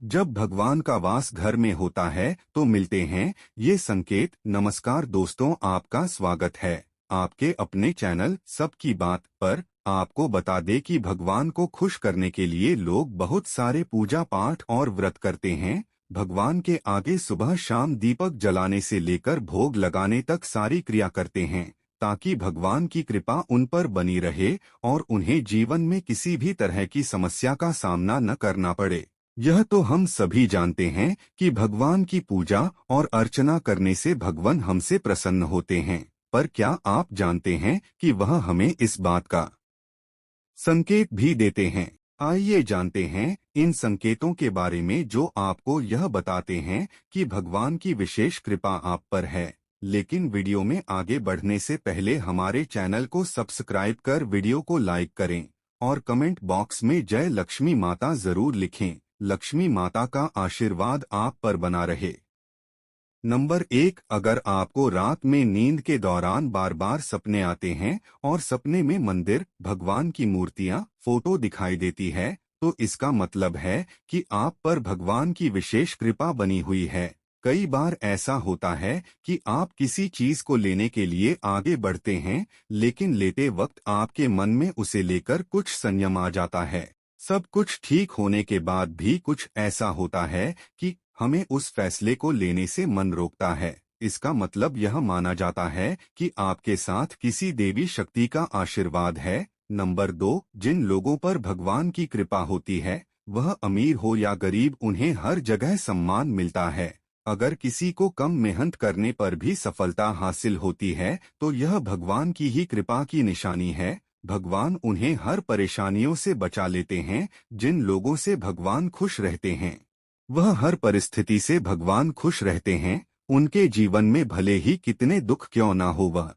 जब भगवान का वास घर में होता है तो मिलते हैं ये संकेत। नमस्कार दोस्तों, आपका स्वागत है आपके अपने चैनल सबकी बात पर। आपको बता दे कि भगवान को खुश करने के लिए लोग बहुत सारे पूजा पाठ और व्रत करते हैं। भगवान के आगे सुबह शाम दीपक जलाने से लेकर भोग लगाने तक सारी क्रिया करते हैं ताकि भगवान की कृपा उन पर बनी रहे और उन्हें जीवन में किसी भी तरह की समस्या का सामना न करना पड़े। यह तो हम सभी जानते हैं कि भगवान की पूजा और अर्चना करने से भगवान हमसे प्रसन्न होते हैं, पर क्या आप जानते हैं कि वह हमें इस बात का संकेत भी देते हैं। आइए जानते हैं इन संकेतों के बारे में जो आपको यह बताते हैं कि भगवान की विशेष कृपा आप पर है। लेकिन वीडियो में आगे बढ़ने से पहले हमारे चैनल को सब्सक्राइब कर वीडियो को लाइक करें और कमेंट बॉक्स में जय लक्ष्मी माता जरूर लिखें। लक्ष्मी माता का आशीर्वाद आप पर बना रहे। नंबर 1, अगर आपको रात में नींद के दौरान बार बार सपने आते हैं और सपने में मंदिर, भगवान की मूर्तियां, फोटो दिखाई देती है, तो इसका मतलब है कि आप पर भगवान की विशेष कृपा बनी हुई है। कई बार ऐसा होता है कि आप किसी चीज को लेने के लिए आगे बढ़ते हैं, लेकिन लेते वक्त आपके मन में उसे लेकर कुछ संयम आ जाता है। सब कुछ ठीक होने के बाद भी कुछ ऐसा होता है कि हमें उस फैसले को लेने से मन रोकता है। इसका मतलब यह माना जाता है कि आपके साथ किसी देवी शक्ति का आशीर्वाद है। नंबर 2, जिन लोगों पर भगवान की कृपा होती है, वह अमीर हो या गरीब, उन्हें हर जगह सम्मान मिलता है। अगर किसी को कम मेहनत करने पर भी सफलता हासिल होती है तो यह भगवान की ही कृपा की निशानी है। भगवान उन्हें हर परेशानियों से बचा लेते हैं। जिन लोगों से भगवान खुश रहते हैं, वह हर परिस्थिति से भगवान खुश रहते हैं। उनके जीवन में भले ही कितने दुख क्यों ना हो, वह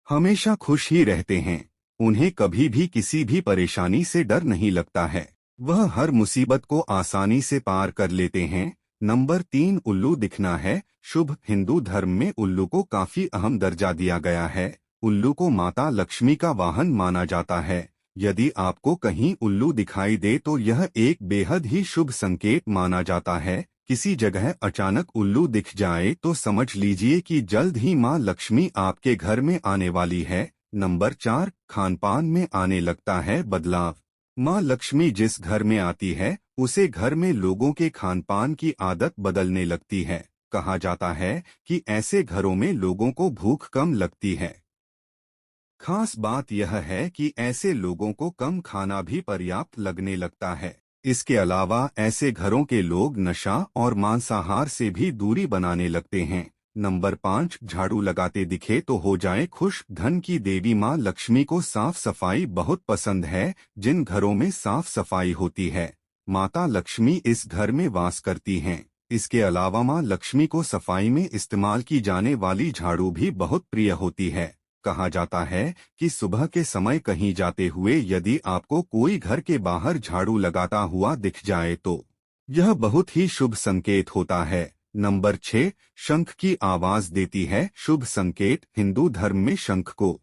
हमेशा खुश ही रहते हैं। उन्हें कभी भी किसी भी परेशानी से डर नहीं लगता है। वह हर मुसीबत को आसानी से पार कर लेते हैं। नंबर 3, उल्लू दिखना है शुभ। हिंदू धर्म में उल्लू को काफी अहम दर्जा दिया गया है। उल्लू को माता लक्ष्मी का वाहन माना जाता है। यदि आपको कहीं उल्लू दिखाई दे तो यह एक बेहद ही शुभ संकेत माना जाता है। किसी जगह अचानक उल्लू दिख जाए तो समझ लीजिए कि जल्द ही माँ लक्ष्मी आपके घर में आने वाली है। नंबर 4, खानपान में आने लगता है बदलाव। माँ लक्ष्मी जिस घर में आती है उसे घर में लोगों के खानपान की आदत बदलने लगती है। कहा जाता है कि ऐसे घरों में लोगों को भूख कम लगती है। खास बात यह है कि ऐसे लोगों को कम खाना भी पर्याप्त लगने लगता है। इसके अलावा ऐसे घरों के लोग नशा और मांसाहार से भी दूरी बनाने लगते हैं। नंबर 5, झाड़ू लगाते दिखे तो हो जाए खुश। धन की देवी माँ लक्ष्मी को साफ सफाई बहुत पसंद है। जिन घरों में साफ सफाई होती है, माता लक्ष्मी इस घर में वास करती हैं। इसके अलावा माँ लक्ष्मी को सफाई में इस्तेमाल की जाने वाली झाड़ू भी बहुत प्रिय होती है। कहा जाता है कि सुबह के समय कहीं जाते हुए यदि आपको कोई घर के बाहर झाड़ू लगाता हुआ दिख जाए तो यह बहुत ही शुभ संकेत होता है। नंबर 6, शंख की आवाज देती है शुभ संकेत। हिंदू धर्म में शंख को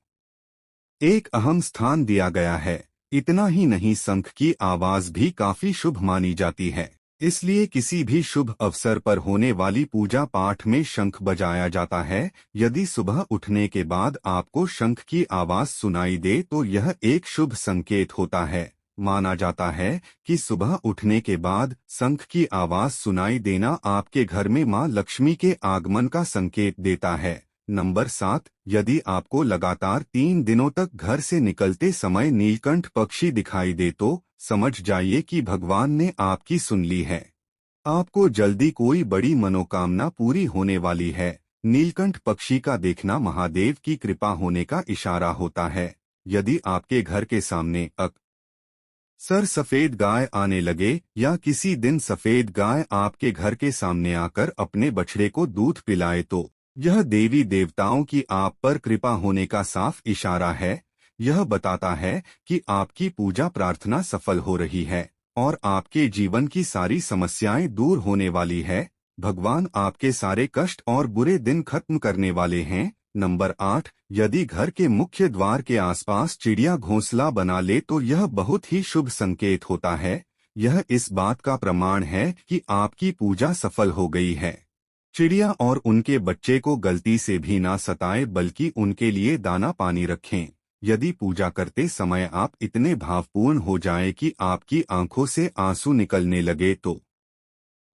एक अहम स्थान दिया गया है। इतना ही नहीं, शंख की आवाज भी काफी शुभ मानी जाती है। इसलिए किसी भी शुभ अवसर पर होने वाली पूजा पाठ में शंख बजाया जाता है। यदि सुबह उठने के बाद आपको शंख की आवाज सुनाई दे तो यह एक शुभ संकेत होता है। माना जाता है कि सुबह उठने के बाद शंख की आवाज सुनाई देना आपके घर में मां लक्ष्मी के आगमन का संकेत देता है। नंबर 7, यदि आपको लगातार 3 दिनों तक घर से निकलते समय नीलकंठ पक्षी दिखाई दे तो समझ जाइए कि भगवान ने आपकी सुन ली है। आपको जल्दी कोई बड़ी मनोकामना पूरी होने वाली है। नीलकंठ पक्षी का देखना महादेव की कृपा होने का इशारा होता है। यदि आपके घर के सामने सर सफेद गाय आने लगे या किसी दिन सफेद गाय आपके घर के सामने आकर अपने बछड़े को दूध पिलाए तो यह देवी देवताओं की आप पर कृपा होने का साफ इशारा है। यह बताता है कि आपकी पूजा प्रार्थना सफल हो रही है और आपके जीवन की सारी समस्याएं दूर होने वाली है। भगवान आपके सारे कष्ट और बुरे दिन खत्म करने वाले हैं। नंबर 8, यदि घर के मुख्य द्वार के आसपास चिड़िया घोंसला बना ले तो यह बहुत ही शुभ संकेत होता है। यह इस बात का प्रमाण है कि आपकी पूजा सफल हो गई है। चिड़िया और उनके बच्चे को गलती से भी ना सताएं, बल्कि उनके लिए दाना पानी रखें। यदि पूजा करते समय आप इतने भावपूर्ण हो जाएं कि आपकी आंखों से आंसू निकलने लगे तो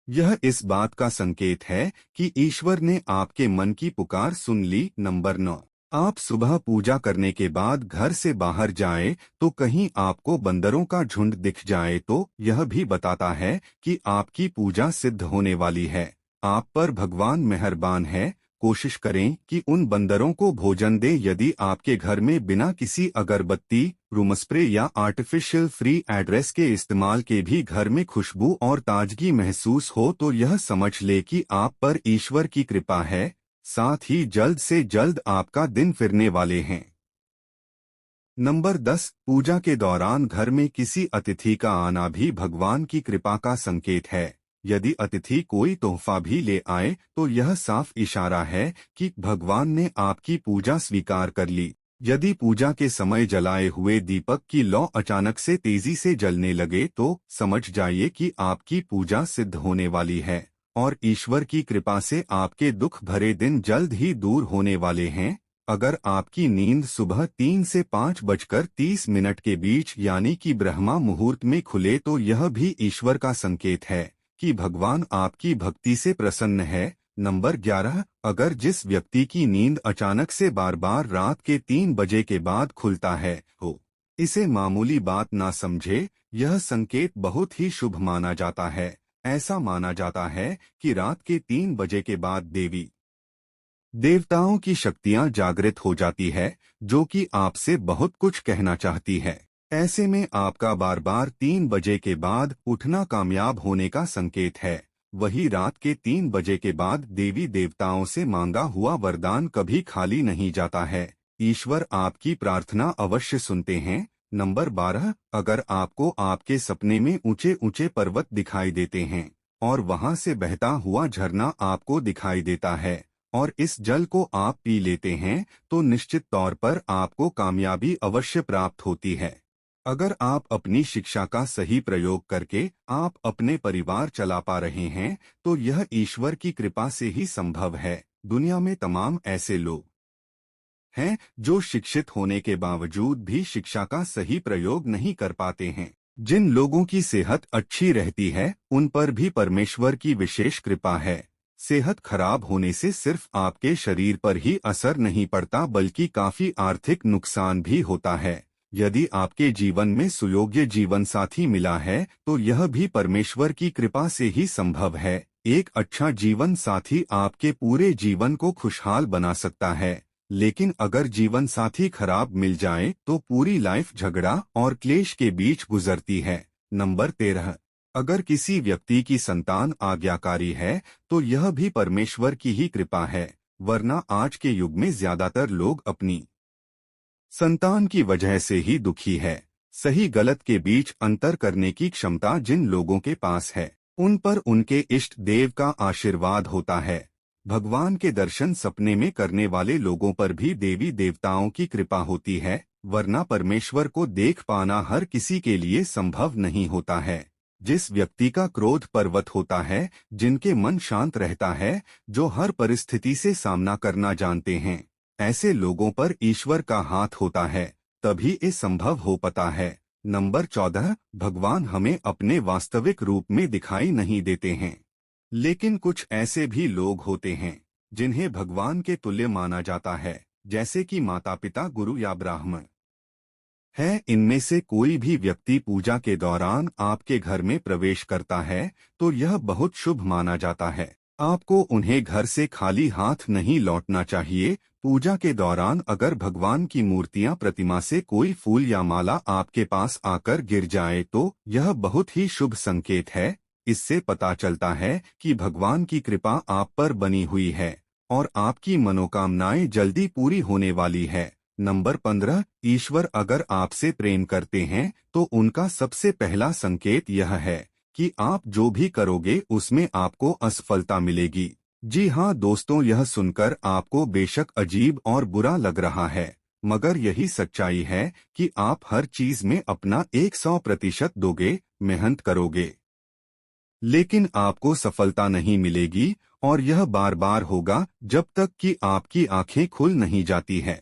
यह इस बात का संकेत है कि ईश्वर ने आपके मन की पुकार सुन ली। नंबर 9, आप सुबह पूजा करने के बाद घर से बाहर जाएं तो कहीं आपको बंदरों का झुंड दिख जाए तो यह भी बताता है कि आपकी पूजा सिद्ध होने वाली है। आप पर भगवान मेहरबान है। कोशिश करें कि उन बंदरों को भोजन दें। यदि आपके घर में बिना किसी अगरबत्ती, रूम स्प्रे या आर्टिफिशियल फ्री एड्रेस के इस्तेमाल के भी घर में खुशबू और ताजगी महसूस हो तो यह समझ ले कि आप पर ईश्वर की कृपा है। साथ ही जल्द से जल्द आपका दिन फिरने वाले हैं। नंबर 10, पूजा के दौरान घर में किसी अतिथि का आना भी भगवान की कृपा का संकेत है। यदि अतिथि कोई तोहफा भी ले आए तो यह साफ इशारा है कि भगवान ने आपकी पूजा स्वीकार कर ली। यदि पूजा के समय जलाए हुए दीपक की लौ अचानक से तेजी से जलने लगे तो समझ जाइए कि आपकी पूजा सिद्ध होने वाली है और ईश्वर की कृपा से आपके दुख भरे दिन जल्द ही दूर होने वाले हैं। अगर आपकी नींद सुबह 3 से 5:30 के बीच यानी कि ब्रह्मा मुहूर्त में खुले तो यह भी ईश्वर का संकेत है कि भगवान आपकी भक्ति से प्रसन्न है। नंबर 11, अगर जिस व्यक्ति की नींद अचानक से बार बार रात के 3 बजे के बाद खुलता है हो इसे मामूली बात ना समझे। यह संकेत बहुत ही शुभ माना जाता है। ऐसा माना जाता है कि रात के 3 बजे के बाद देवी देवताओं की शक्तियां जागृत हो जाती है, जो कि आपसे बहुत कुछ कहना चाहती है। ऐसे में आपका बार बार 3 बजे के बाद उठना कामयाब होने का संकेत है। वही रात के 3 बजे के बाद देवी देवताओं से मांगा हुआ वरदान कभी खाली नहीं जाता है। ईश्वर आपकी प्रार्थना अवश्य सुनते हैं। नंबर 12, अगर आपको आपके सपने में ऊंचे ऊंचे पर्वत दिखाई देते हैं और वहां से बहता हुआ झरना आपको दिखाई देता है और इस जल को आप पी लेते हैं तो निश्चित तौर पर आपको कामयाबी अवश्य प्राप्त होती है। अगर आप अपनी शिक्षा का सही प्रयोग करके आप अपने परिवार चला पा रहे हैं तो यह ईश्वर की कृपा से ही संभव है। दुनिया में तमाम ऐसे लोग हैं जो शिक्षित होने के बावजूद भी शिक्षा का सही प्रयोग नहीं कर पाते हैं। जिन लोगों की सेहत अच्छी रहती है उन पर भी परमेश्वर की विशेष कृपा है। सेहत खराब होने से सिर्फ आपके शरीर पर ही असर नहीं पड़ता बल्कि काफी आर्थिक नुकसान भी होता है। यदि आपके जीवन में सुयोग्य जीवन साथी मिला है तो यह भी परमेश्वर की कृपा से ही संभव है। एक अच्छा जीवन साथी आपके पूरे जीवन को खुशहाल बना सकता है, लेकिन अगर जीवन साथी खराब मिल जाए तो पूरी लाइफ झगड़ा और क्लेश के बीच गुजरती है। नंबर 13, अगर किसी व्यक्ति की संतान आज्ञाकारी है तो यह भी परमेश्वर की ही कृपा है, वरना आज के युग में ज्यादातर लोग अपनी संतान की वजह से ही दुखी है। सही गलत के बीच अंतर करने की क्षमता जिन लोगों के पास है उन पर उनके इष्ट देव का आशीर्वाद होता है। भगवान के दर्शन सपने में करने वाले लोगों पर भी देवी देवताओं की कृपा होती है, वरना परमेश्वर को देख पाना हर किसी के लिए संभव नहीं होता है। जिस व्यक्ति का क्रोध पर्वत होता है, जिनके मन शांत रहता है, जो हर परिस्थिति से सामना करना जानते हैं, ऐसे लोगों पर ईश्वर का हाथ होता है, तभी ये संभव हो पाता है। नंबर 14, भगवान हमें अपने वास्तविक रूप में दिखाई नहीं देते हैं, लेकिन कुछ ऐसे भी लोग होते हैं जिन्हें भगवान के तुल्य माना जाता है, जैसे कि माता पिता, गुरु या ब्राह्मण है। इनमें से कोई भी व्यक्ति पूजा के दौरान आपके घर में प्रवेश करता है तो यह बहुत शुभ माना जाता है। आपको उन्हें घर से खाली हाथ नहीं लौटना चाहिए। पूजा के दौरान अगर भगवान की मूर्तियां, प्रतिमा से कोई फूल या माला आपके पास आकर गिर जाए तो यह बहुत ही शुभ संकेत है। इससे पता चलता है कि भगवान की कृपा आप पर बनी हुई है और आपकी मनोकामनाएं जल्दी पूरी होने वाली है। नंबर 15, ईश्वर अगर आपसे प्रेम करते हैं तो उनका सबसे पहला संकेत यह है कि आप जो भी करोगे उसमें आपको असफलता मिलेगी। जी हाँ दोस्तों, यह सुनकर आपको बेशक अजीब और बुरा लग रहा है, मगर यही सच्चाई है कि आप हर चीज में अपना 100% दोगे, मेहनत करोगे, लेकिन आपको सफलता नहीं मिलेगी और यह बार बार होगा जब तक कि आपकी आंखें खुल नहीं जाती है।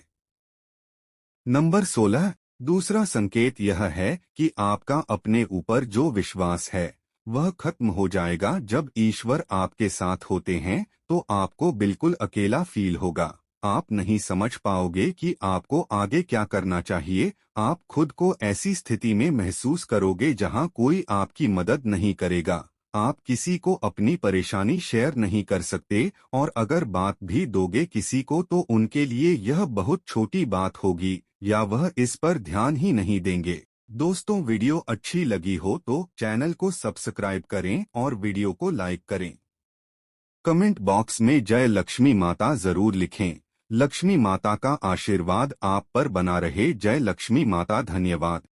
नंबर 16। दूसरा संकेत यह है कि आपका अपने ऊपर जो विश्वास है वह खत्म हो जाएगा। जब ईश्वर आपके साथ होते हैं तो आपको बिल्कुल अकेला फील होगा। आप नहीं समझ पाओगे कि आपको आगे क्या करना चाहिए। आप खुद को ऐसी स्थिति में महसूस करोगे जहां कोई आपकी मदद नहीं करेगा। आप किसी को अपनी परेशानी शेयर नहीं कर सकते और अगर बात भी दोगे किसी को तो उनके लिए यह बहुत छोटी बात होगी या वह इस पर ध्यान ही नहीं देंगे। दोस्तों, वीडियो अच्छी लगी हो तो चैनल को सब्सक्राइब करें और वीडियो को लाइक करें। कमेंट बॉक्स में जय लक्ष्मी माता जरूर लिखें। लक्ष्मी माता का आशीर्वाद आप पर बना रहे। जय लक्ष्मी माता। धन्यवाद।